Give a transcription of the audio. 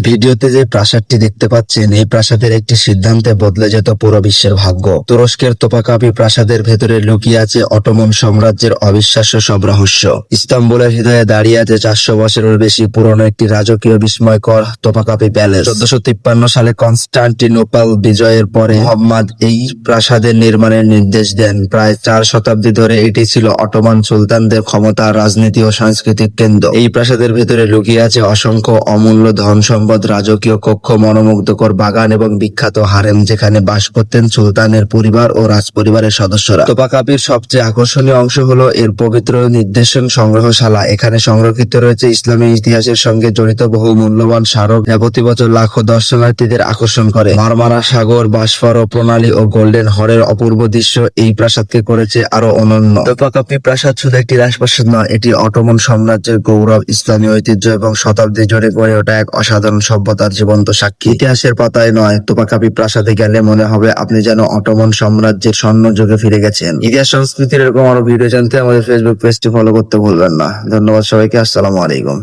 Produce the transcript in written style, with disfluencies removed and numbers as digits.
ভিডিওতে যে প্রাসাদটি দেখতে পাচ্ছেন, এই প্রাসাদের একটি সিদ্ধান্তে বদলে যেত পুরো বিশ্বের ভাগ্য। তুরস্কের তোপাকাপি প্রাসাদের ভেতরে লুকিয়ে আছে অটোমান সাম্রাজ্যের অবিশ্বাস্য সব রহস্য। ইস্তাম্বুলের হৃদয়ে দাঁড়িয়ে আছে 400 বছরের বেশি পুরনো একটি রাজকীয় বিস্ময়কর তোপাকাপি প্যালেস। 1453 সালে কনস্টান্টিনোপল বিজয়ের পরে মোহাম্মদ এই প্রাসাদের নির্মাণের নির্দেশ দেন। প্রায় 4 শতাব্দী ধরে এটি ছিল অটোমান সুলতানদের ক্ষমতা, রাজনীতি ও সাংস্কৃতিক কেন্দ্র। এই প্রাসাদের ভেতরে লুকিয়ে আছে অসংখ্য অমূল্য ধন সম্পদ, রাজকীয় কক্ষ, মনোমুগ্ধকর বাগান এবং বিখ্যাত হারেম, যেখানে বাস করতেন সুলতানের পরিবার ও রাজপরিবারের সদস্যরা। তোপাকাপির সবচেয়ে আকর্ষণীয় অংশ হলো এর পবিত্র নিদর্শন সংগ্রহশালা। এখানে সংরক্ষিত রয়েছে ইসলামী ইতিহাসের সঙ্গে জড়িত বহু মূল্যবান স্মারক, যা প্রতি বছর লাখো দর্শনার্থীদের আকর্ষণ করে। মারমারা সাগর, বাষ্পর প্রণালী ও গোল্ডেন হরের অপূর্ব দৃশ্য এই প্রাসাদকে করেছে আরো অনন্য। তোপাকাপি প্রাসাদ শুধু একটি রাজপ্রাসাদ নয়, এটি অটোমান সাম্রাজ্যের গৌরব, ইসলামী ঐতিহ্য এবং শতাব্দী জুড়ে গড়ে ওঠা এক অসাধারণ সভ্যতার জীবন্ত সাক্ষী। ইতিহাসের পাতায় নয়, তোপাকাপি প্রাসাদে গেলে মনে হবে আপনি যেন অটোমান সাম্রাজ্যের স্বর্ণ যুগে ফিরে গেছেন। ইতিহাস সংস্কৃতির এরকম আরো ভিডিও জানতে আমাদের ফেসবুক পেজটি ফলো করতে ভুলবেন না। ধন্যবাদ সবাইকে। আসসালামু আলাইকুম।